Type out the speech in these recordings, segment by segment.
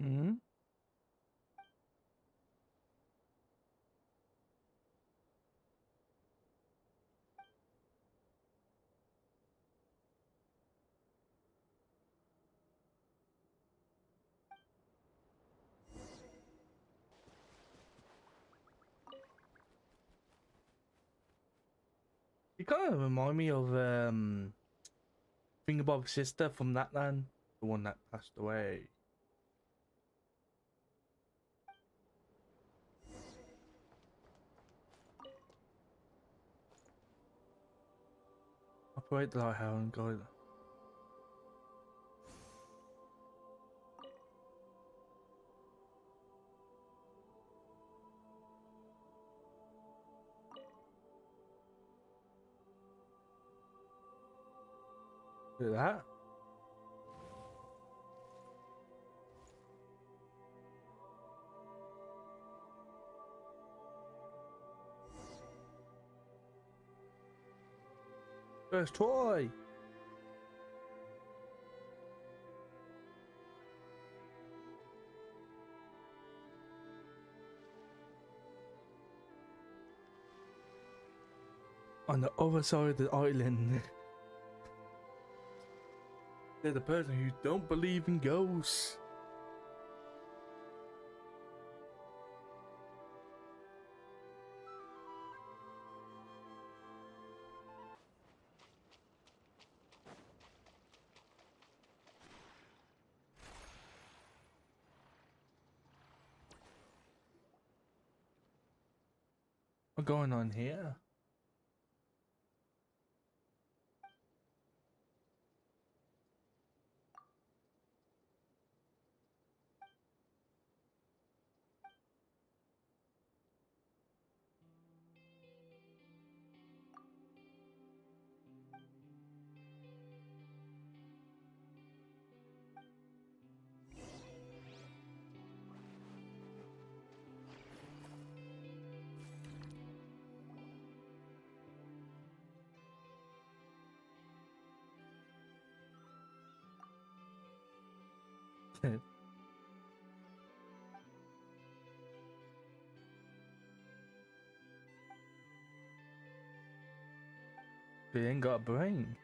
Hmm. You kind of remind me of Fingerbob's sister from that land, the one that passed away. Operate the lighthouse and guide. Do that. First try. On the other side of the island, they're the person who don't believe in ghosts. What's going on here? They ain't got a brain.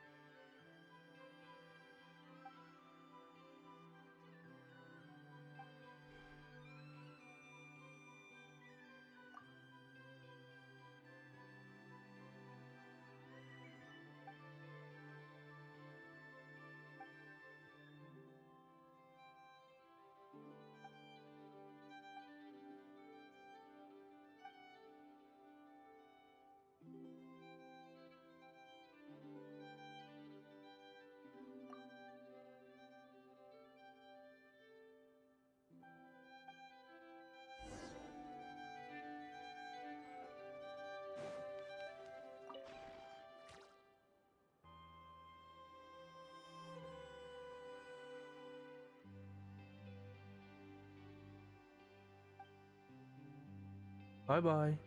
Bye bye.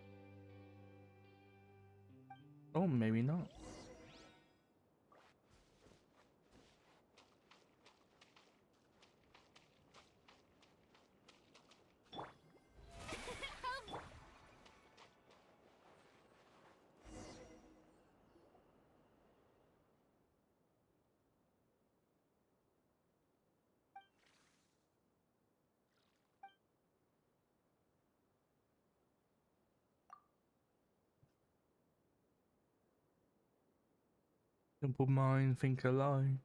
Oh, maybe not. Simple mind, think alive.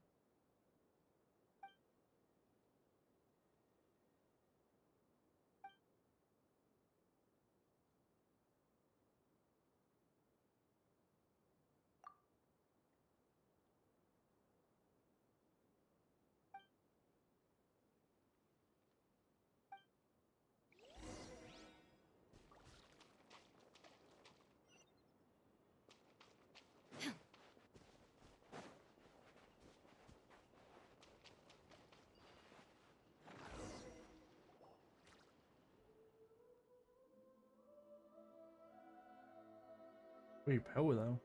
Pretty power though.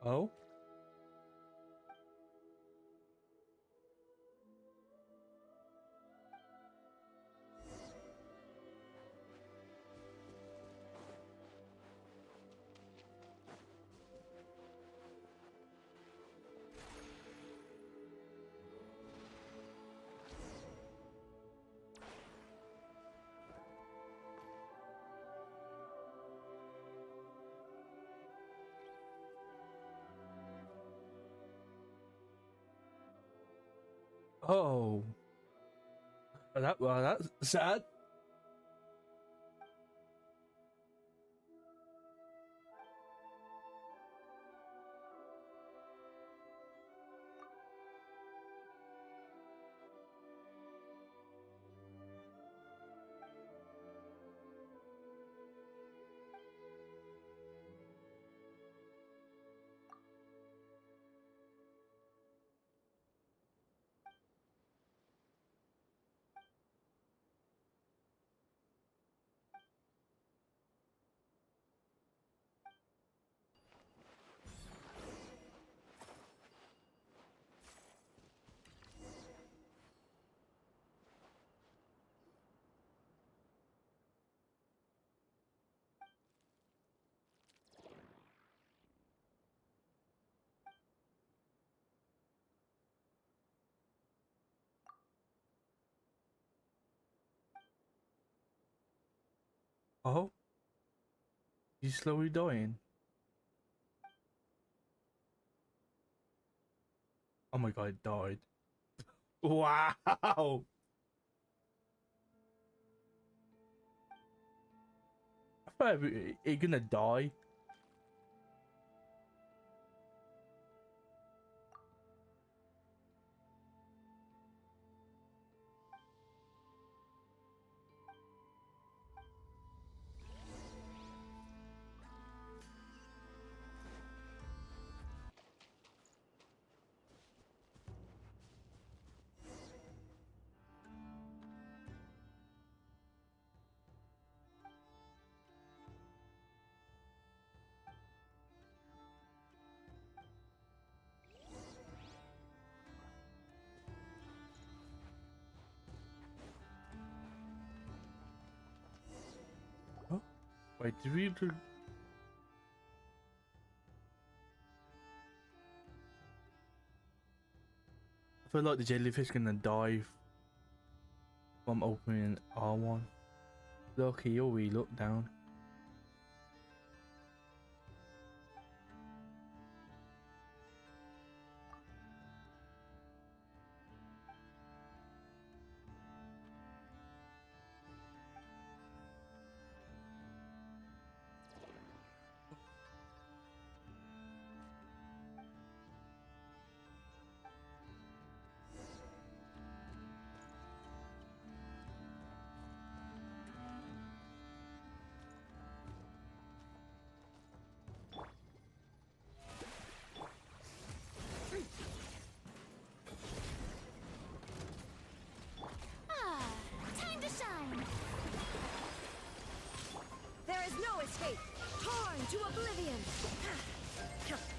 Oh? Oh. That's sad. Oh, he's slowly dying. Oh my god, he died. Wow. I thought he gonna die. Oh, wait, did we? I feel like the jellyfish gonna die from opening R1. Look, he already looked down. Time to shine! There is no escape! Torn to oblivion!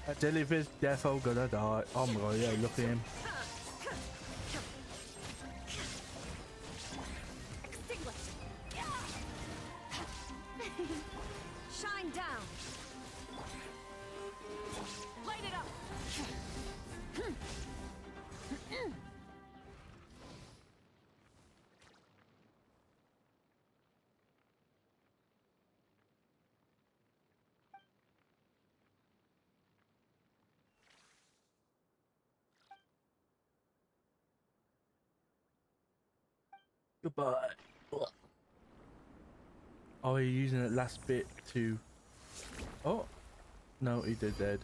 That jellyfish defo gonna die. Oh my god, yeah, look at him. Extinguish! Shine down! Light it up! Goodbye. Oh, you're using that last bit to... Oh, no, he did dead.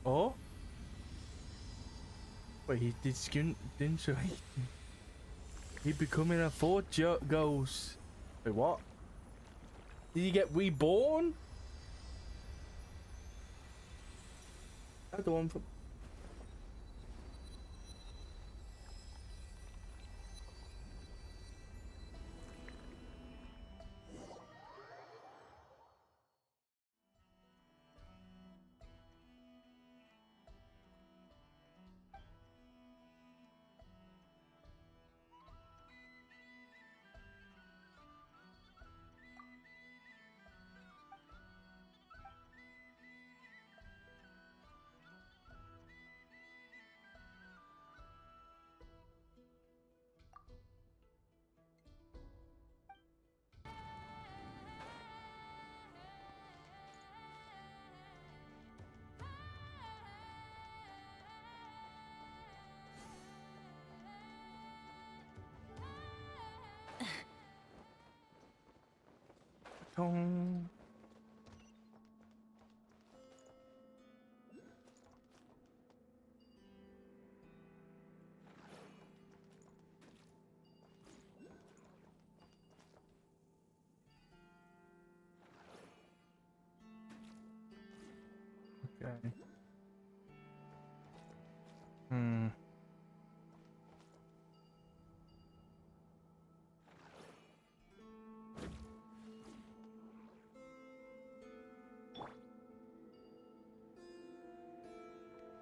Oh? Wait, he did skin, didn't he? He becoming a ghost. Wait, what? Did he get reborn? That's the one from... Tong. Okay.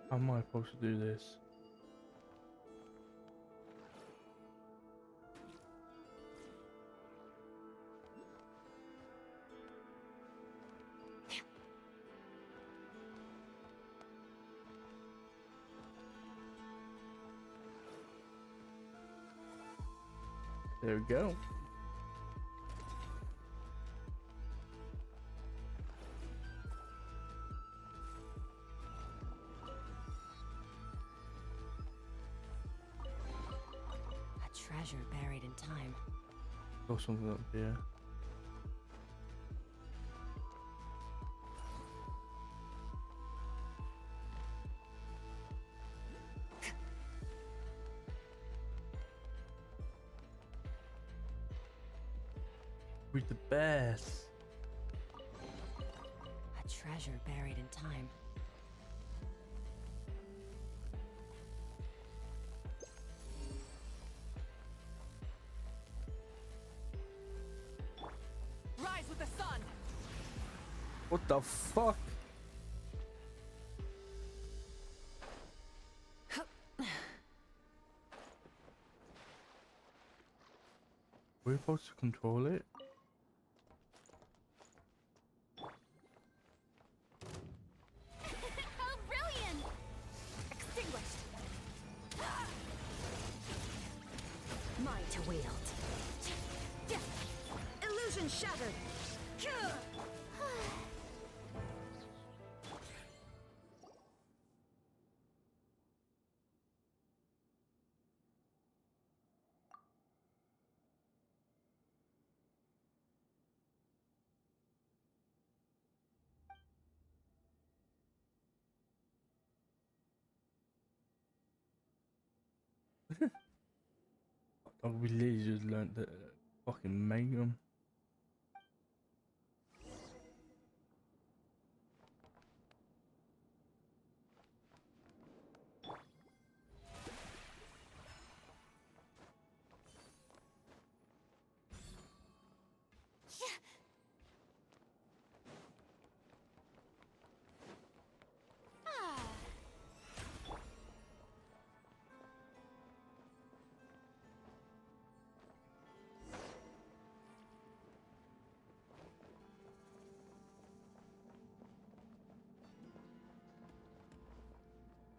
How am I supposed to do this? There we go. A treasure buried in time. Got something up here. With the bears. A treasure buried in time. Rise with the sun. What the fuck? We're supposed to control it? How brilliant! Extinguished. Mine to wield. Illusion shattered. I really just learned that fucking Magnum.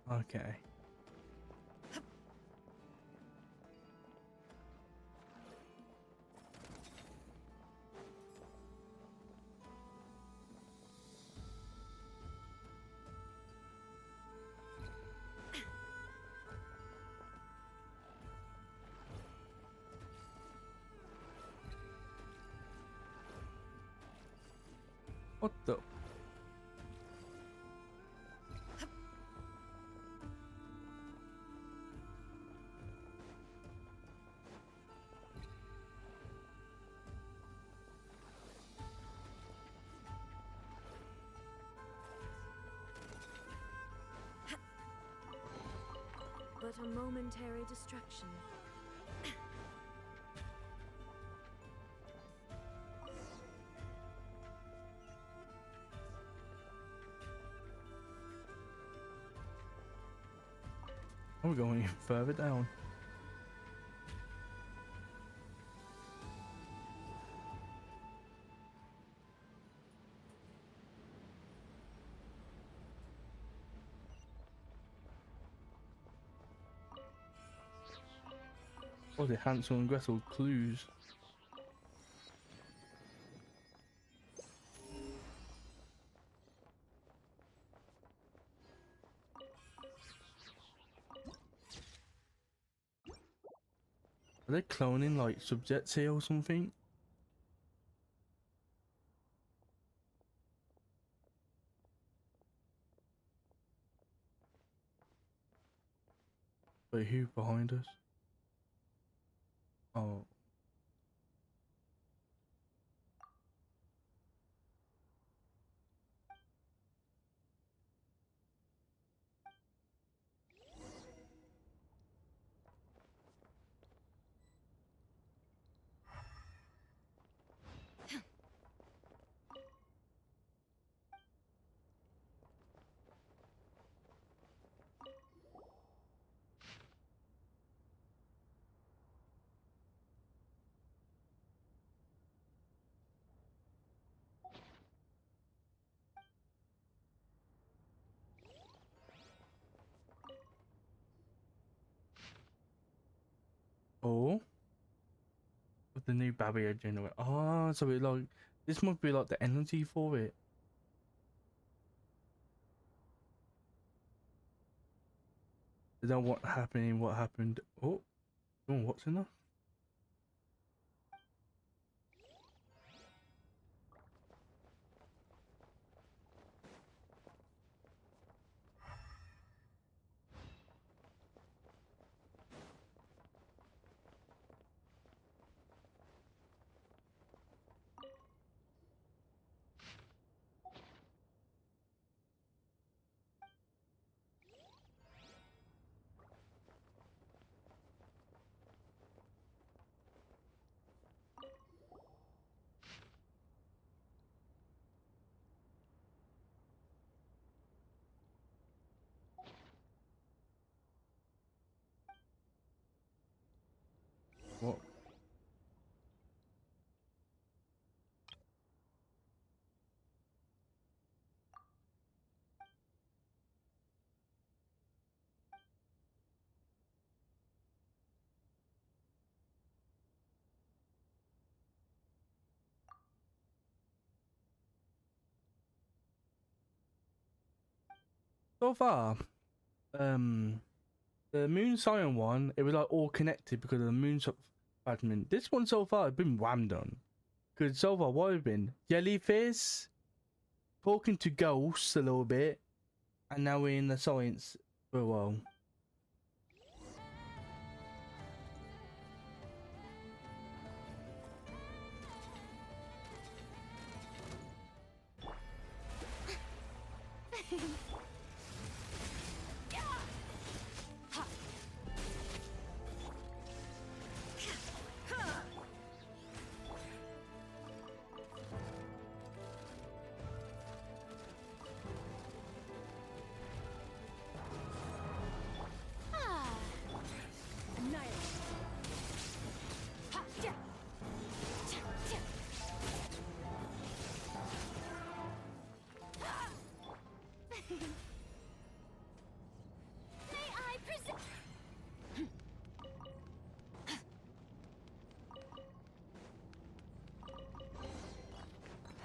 Okay. What the? But a momentary distraction. Are we going even further down? Oh, the Hansel and Gretel clues. Are they cloning like subjects here or something? Wait, who behind us? Oh. Oh. With the new barrier generator. Oh, so it like this must be like the energy for it. Is that what happening? What happened? Oh, what's in there? What? So far, the Moon Scion one, it was like all connected because of the Moon fragment. This one so far has been whammed on. Because so far, what have been? Jellyfish, talking to ghosts a little bit, and now we're in the science for a while.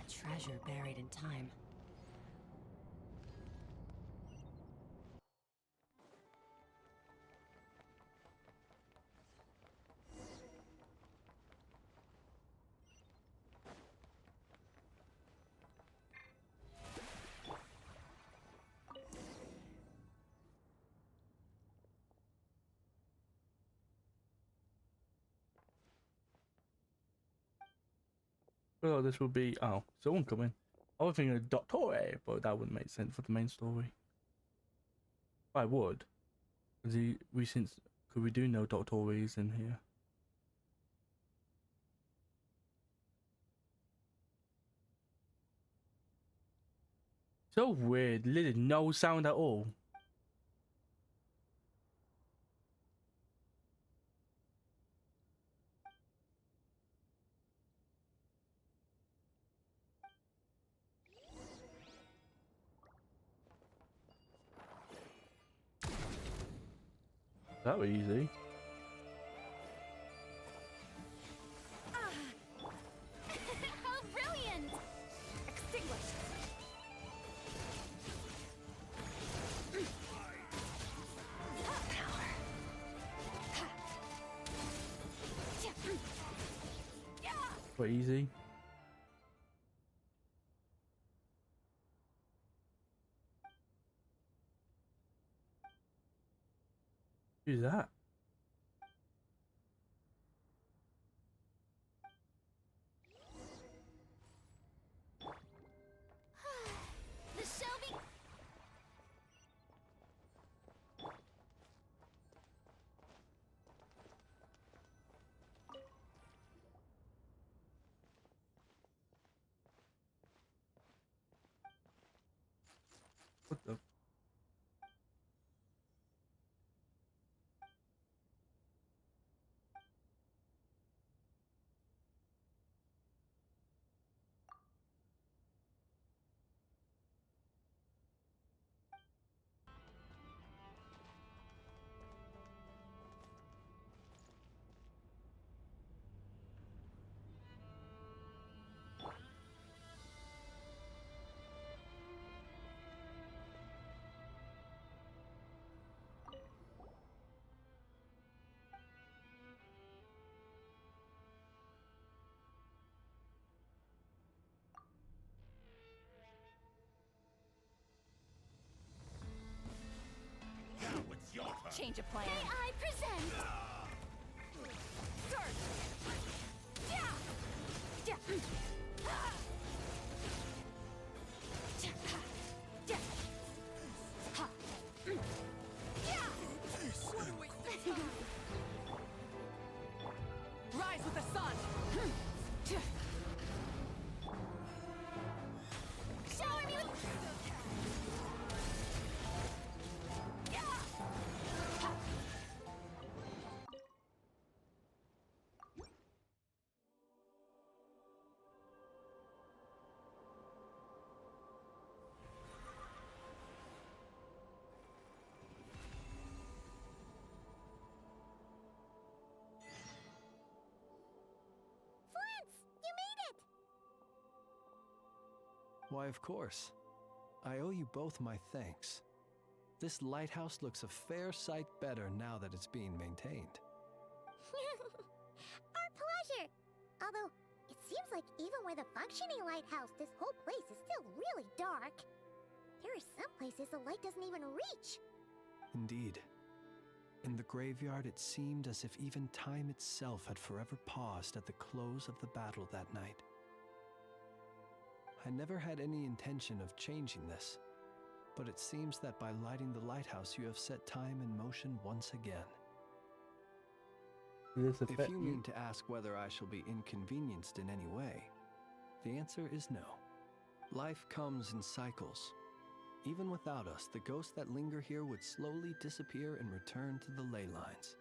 Treasure buried in time. Well, this will be someone coming. I was thinking of Dottore, but that wouldn't make sense for the main story. I would, because could we do no Dottores in here? So weird, literally no sound at all. That was easy. How brilliant! Extinguished. Power. Quite easy. Who's that? The Shelby. What the? Change of plan. May I present? Start. Yeah. Yeah. Ah. Yeah. Yeah. Ha. Yeah. What a waste of time. Rise with the sun. Shower me with. Why, of course. I owe you both my thanks. This lighthouse looks a fair sight better now that it's being maintained. Our pleasure! Although, it seems like even with a functioning lighthouse, this whole place is still really dark. There are some places the light doesn't even reach. Indeed. In the graveyard, it seemed as if even time itself had forever paused at the close of the battle that night. I never had any intention of changing this, but it seems that by lighting the lighthouse, you have set time in motion once again. If you mean to ask whether I shall be inconvenienced in any way, the answer is no. Life comes in cycles. Even without us, the ghosts that linger here would slowly disappear and return to the ley lines.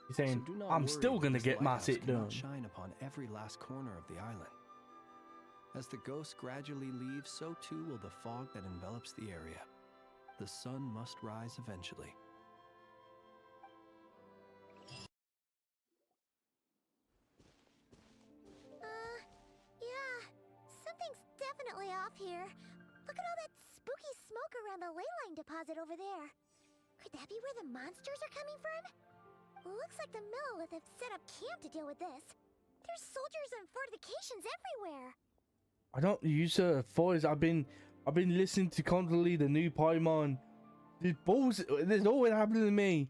He's saying, So do not I'm worry still that gonna this get my lighthouse sit cannot done. shine upon every last corner of the island. As the ghosts gradually leave, so too will the fog that envelops the area. The sun must rise eventually. Yeah. Something's definitely off here. Look at all that spooky smoke around the ley line deposit over there. Could that be where the monsters are coming from? Looks like the Millelith have set up camp to deal with this. There's soldiers and fortifications everywhere. I don't use voice. I've been listening to constantly the new Paimon. This bullshit. There's always happening to me.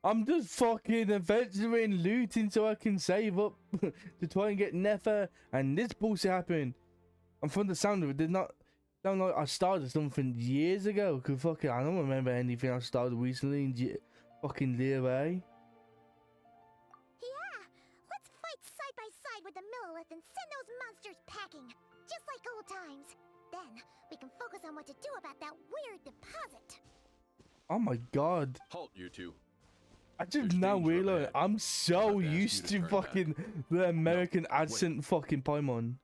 I'm just fucking adventuring, looting so I can save up to try and get Nefer, and this bullshit happened. And from the sound of it, did not sound like I started something years ago. Cause fucking, I don't remember anything I started recently in fucking Leeway. Yeah, let's fight side by side with the Millelith and send those monsters packing, just like old times. Then we can focus on what to do about that weird deposit. Oh my god. Halt, you two. I just There's now danger realize ahead. I'm so I've asked you used to to turn fucking back. the American wait. accent fucking Paimon.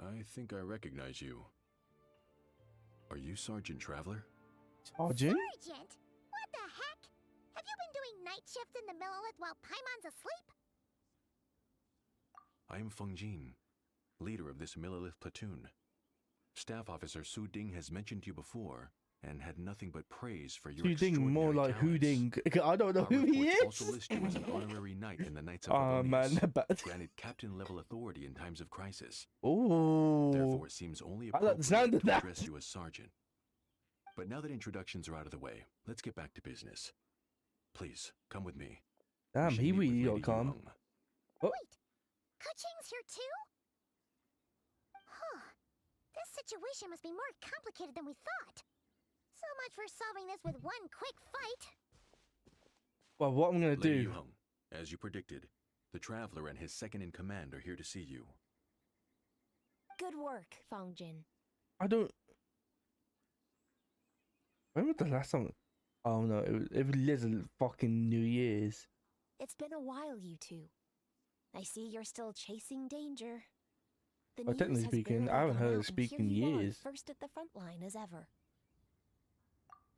I think I recognize you. Are you Sergeant Traveler? Sergeant? Sergeant? What the heck? Have you been doing night shift in the Millelith while Paimon's asleep? I am Feng Jin, leader of this Millelith platoon. Staff Officer Su Ding has mentioned you before, and had nothing but praise for your Hooting, extraordinary more like talents. Hooting. I don't know Our who he reports is. also list you as an honorary knight in the Knights of Oh man, Favonius, they're bad. granted captain-level authority in times of crisis. Oh, Therefore, it seems only I like the sound appropriate of to that. address you as Sergeant. But now that introductions are out of the way, let's get back to business. Please, come with me. Damn, We should he meet with really Lady got calm. Yuang. Wait, Keqing's here too? Huh. This situation must be more complicated than we thought. So much for solving this with one quick fight. Well, what I'm gonna Lady do? Yuang, as you predicted, the Traveler and his second-in-command are here to see you. Good work, Fangjin. I don't. When was the last time? Oh no, it was literally fucking New Year's. It's been a while, you two. I see you're still chasing danger. The Well, news technically has speaking, barely I haven't gone heard out, it and here speak in you are, years. first at the front line as ever.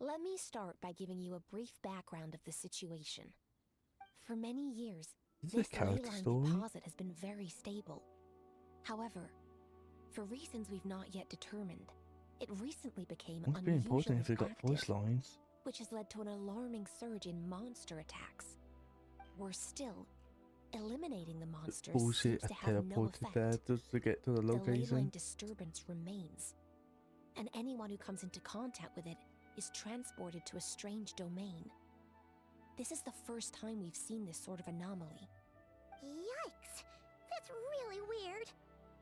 Let me start by giving you a brief background of the situation. For many years, Is this this a character leyline story? deposit has been very stable. However, for reasons we've not yet determined, it recently became Must be important unusually if they got voice active, lines. which has led to an alarming surge in monster attacks. Worse still, eliminating the monsters Bullshit, seems I to have no teleported there effect. just to get to the The location. leyline disturbance remains, and anyone who comes into contact with it is transported to a strange domain. This is the first time we've seen this sort of anomaly. Yikes! That's really weird.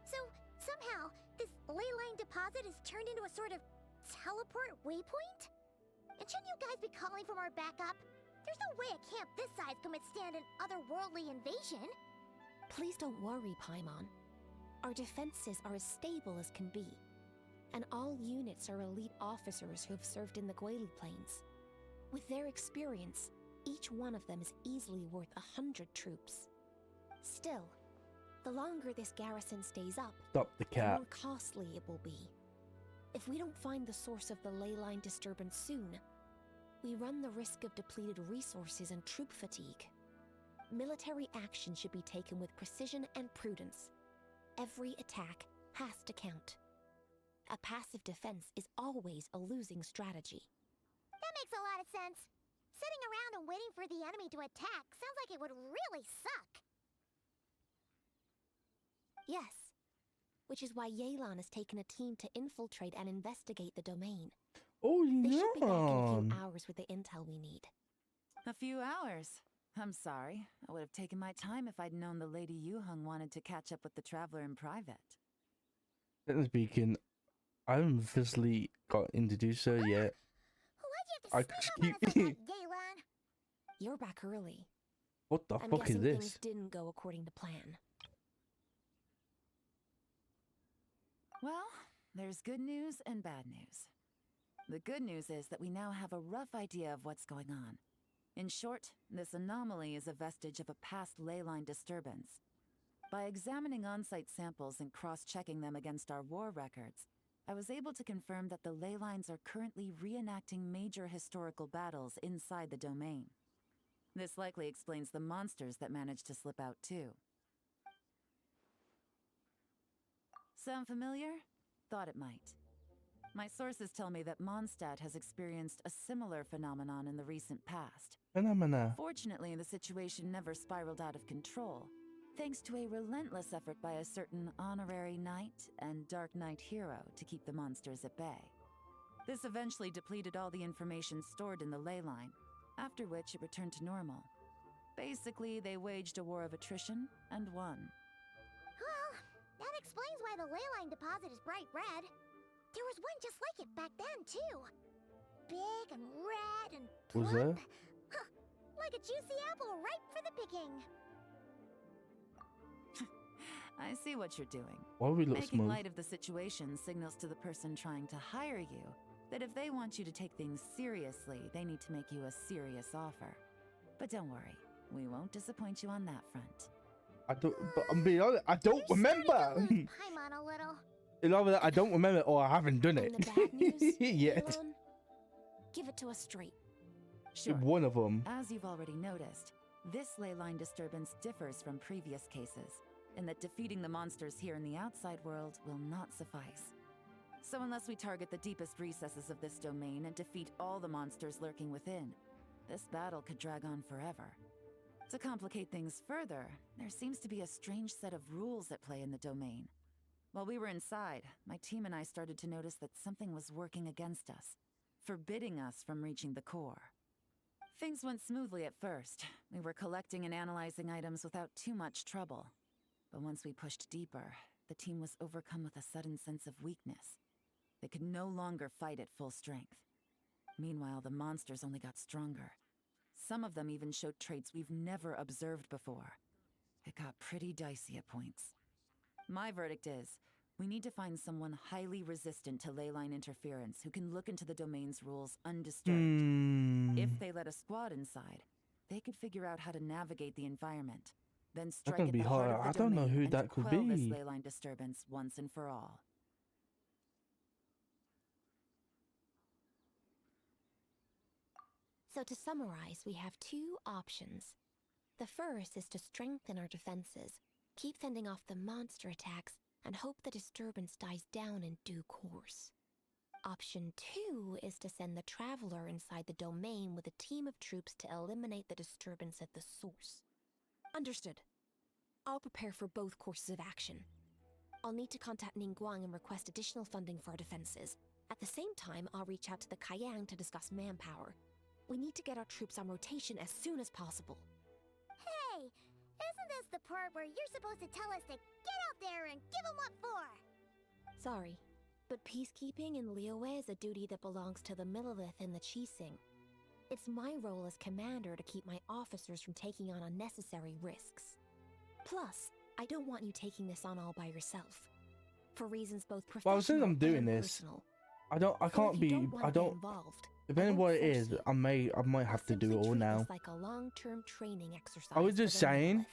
So, somehow, this leyline deposit is turned into a sort of teleport waypoint? And shouldn't you guys be calling for more backup? There's no way a camp this size can withstand an otherworldly invasion. Please don't worry, Paimon. Our defenses are as stable as can be, and all units are elite officers who have served in the Guili Plains. With their experience, each one of them is easily worth 100 troops. Still, the longer this garrison stays up, Stop the the cat. more costly it will be. If we don't find the source of the leyline disturbance soon, we run the risk of depleted resources and troop fatigue. Military action should be taken with precision and prudence. Every attack has to count. A passive defense is always a losing strategy. That makes a lot of sense. Sitting around and waiting for the enemy to attack sounds like it would really suck. Yes, which is why Yelan has taken a team to infiltrate and investigate the domain. Oh They should be back in a few yeah. hours with the intel we need. A few hours. I'm sorry. I would have taken my time if I'd known the Lady Yuheng wanted to catch up with the Traveler in private. Technically speaking, I haven't officially got introduced her yet. Why'd you have to sneak up on us like that, Galen? You're back early. What the I'm fuck is guessing things this? didn't go according to plan. Well, there's good news and bad news. The good news is that we now have a rough idea of what's going on. In short, this anomaly is a vestige of a past leyline disturbance. By examining on-site samples and cross-checking them against our war records, I was able to confirm that the ley lines are currently reenacting major historical battles inside the domain. This likely explains the monsters that managed to slip out too. Sound familiar? Thought it might. My sources tell me that Mondstadt has experienced a similar phenomenon in the recent past. Phenomena. Fortunately, the situation never spiraled out of control, thanks to a relentless effort by a certain honorary knight and dark knight hero to keep the monsters at bay. This eventually depleted all the information stored in the ley line, after which it returned to normal. Basically, they waged a war of attrition and won. Well, that explains why the leyline deposit is bright red. There was one just like it back then, too. Big and red and plump. Was there? Huh, like a juicy apple ripe for the picking. I see what you're doing. Why we look Making smooth? light of the situation signals to the person trying to hire you that if they want you to take things seriously, they need to make you a serious offer. But don't worry, we won't disappoint you on that front. I don't. But I'm being honest. I don't You're starting remember. to lose Paimon a little. In other words, I don't remember it or I haven't done it And the bad news, yet. Yelan? Give it to us straight. Sure. One of them. As you've already noticed, this ley line disturbance differs from previous cases, in that defeating the monsters here in the outside world will not suffice. So unless we target the deepest recesses of this domain and defeat all the monsters lurking within, this battle could drag on forever. To complicate things further, there seems to be a strange set of rules at play in the domain. While we were inside, my team and I started to notice that something was working against us, forbidding us from reaching the core. Things went smoothly at first. We were collecting and analyzing items without too much trouble. But once we pushed deeper, the team was overcome with a sudden sense of weakness. They could no longer fight at full strength. Meanwhile, the monsters only got stronger. Some of them even showed traits we've never observed before. It got pretty dicey at points. My verdict is, we need to find someone highly resistant to leyline interference who can look into the domain's rules undisturbed. If they let a squad inside, they could figure out how to navigate the environment, then strike gonna at be the heart hard. of I the don't know domain who and that could quell this be. leyline disturbance once and for all. So to summarize, we have two options. The first is to strengthen our defenses, keep fending off the monster attacks, and hope the disturbance dies down in due course. Option 2 is to send the Traveler inside the domain with a team of troops to eliminate the disturbance at the source. Understood. I'll prepare for both courses of action. I'll need to contact Ningguang and request additional funding for our defenses. At the same time, I'll reach out to the Kayang to discuss manpower. We need to get our troops on rotation as soon as possible. Hey, isn't this the part where you're supposed to tell us to get out there and give them what for? Sorry, but peacekeeping in Liyue is a duty that belongs to the Millilith and the Qixing. It's my role as commander to keep my officers from taking on unnecessary risks. Plus, I don't want you taking this on all by yourself. For reasons both professional Well, since I'm doing and this, personal. I can't be. I don't. Involved, Depending on what it is, you. I might have to do it all now. Like a long-term training exercise I was just for the saying. Millilith,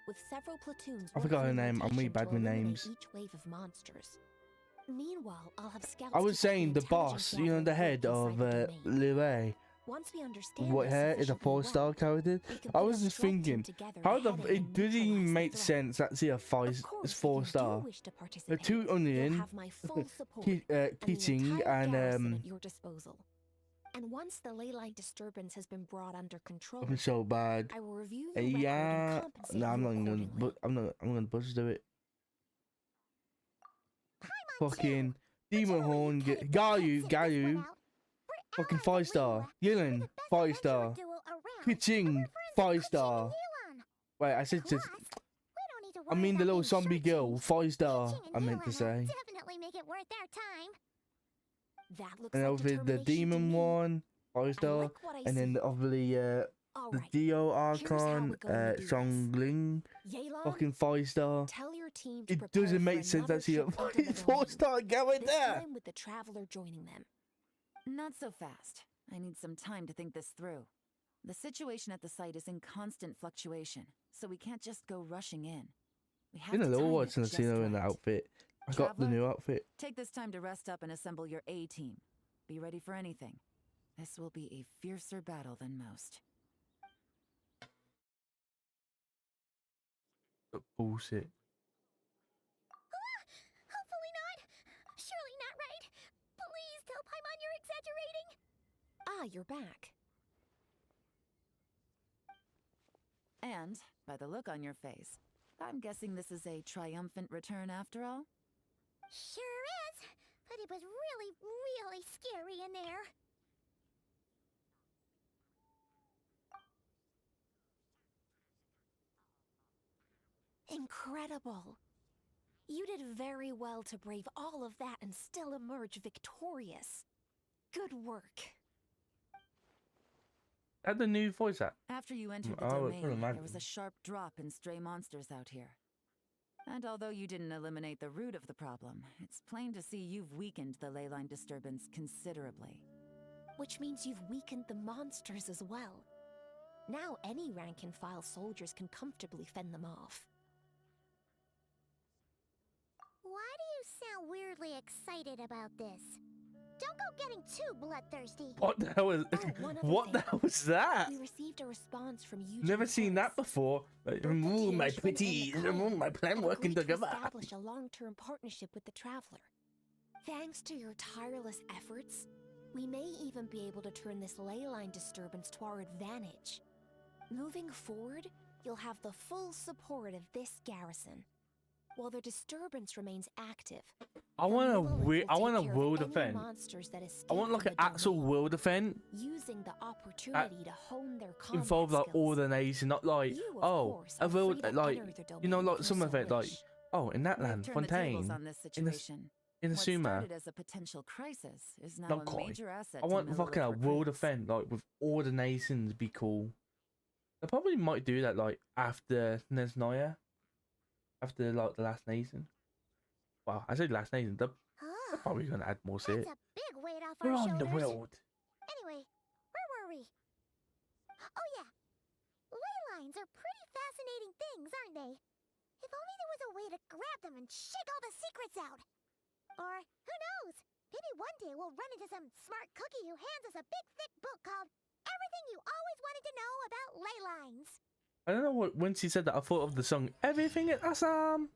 with several platoons I forgot her working in name. I'm really rotation bad to with eliminate names. Each wave of monsters. Meanwhile, I'll have scouts I was keep up saying the intelligence boss, you know, the gathering head work of inside the domain. Liyue. Once we understand What this hair is a sufficiently 4-star well, character? we can I put was a just strike team thinking, together how to the head in it and doesn't even neutralize the make threat. sense that see a Of five course, is if you 4-star. do wish to The participate, two you'll onion, have my full support and the Keating entire garrison and at your disposal. And once the leyline disturbance has been brought under control, I'm so bad. I will review your record Yeah, and compensate no, I'm you not gonna. accordingly. But I'm gonna buzz do it. Paimon Fucking too. Demon But you know Horn, you can't sit this Gayu, one out. We're fucking allies with 5-star. Liyue. We're Yilin, the best 5-star. adventurer duo around, Kuching, and we're friends with 5-star. Kuching and Yuan. Wait, I said to. Plus, we don't need to I worry mean the about little being zombie girl, shortchanged. 5-star. Kuching and I meant to Yuan say. will definitely make it worth their time. That looks And like obviously the determination to demon me. one, 5-star. like what I And then see. obviously All the right. Dio how Archon, we're going to do this. Songling, Yelan, fucking 5-star. tell your team to It prepare doesn't for make sense another that see a trip into the domain. 4-star going This there. time with the Traveler joining them. Not so fast. I need some time to think this through. The situation at the site is in constant fluctuation, so we can't just go rushing in. We have In a to little time while it since I've just seen her in the right. outfit. I got the Traveler? new outfit. Take this time to rest up and assemble your A-team. Be ready for anything. This will be a fiercer battle than most. Bullshit. Hopefully not. Surely not right. Please tell Paimon you're exaggerating. Ah, you're back. And, by the look on your face, I'm guessing this is a triumphant return after all? Sure is. But it was really, really scary in there. Incredible. You did very well to brave all of that and still emerge victorious. Good work. Had the new voice act. After you entered the I would domain, there was imagine. a sharp drop in stray monsters out here. And although you didn't eliminate the root of the problem, it's plain to see you've weakened the leyline disturbance considerably. Which means you've weakened the monsters as well. Now any rank-and-file soldiers can comfortably fend them off. Why do you sound weirdly excited about this? Don't go getting too bloodthirsty. What the hell is? Oh, one other What the thing. hell was that? We received a response from you. Never seen that before. Like, ooh, my pretty, my plan working together. Establish a long-term partnership with the Traveler. Thanks to your tireless efforts, we may even be able to turn this leyline disturbance to our advantage. Moving forward, you'll have the full support of this garrison. While the disturbance remains active, I the want a Millelith weird. I will want a take care of world any event. monsters that escape I want like from an the actual domain, world event using the opportunity to hone their combat involve like all skills. the nations, not like You, of oh course, a are world free to like enter the you know domain like if some you so event like wish. oh in that We've land turned the tables Fontaine on this in the situation. in the What Suma. started as a potential crisis is now a Nodkrai. major asset I to want fucking a Millelith world recruits. event like with all the nations be cool. They probably might do that like after Nesnaya, after like the last nation. Well, I said last nation. They're Oh, probably gonna add more to that's it. a big weight off We're our on the shoulders. world. Anyway, where were we? Oh yeah, ley lines are pretty fascinating things, aren't they? If only there was a way to grab them and shake all the secrets out. Or, who knows? Maybe one day we'll run into some smart cookie who hands us a big thick book called Everything You Always Wanted to Know About Ley Lines. I don't know what when she said that I thought of the song Everything is Awesome.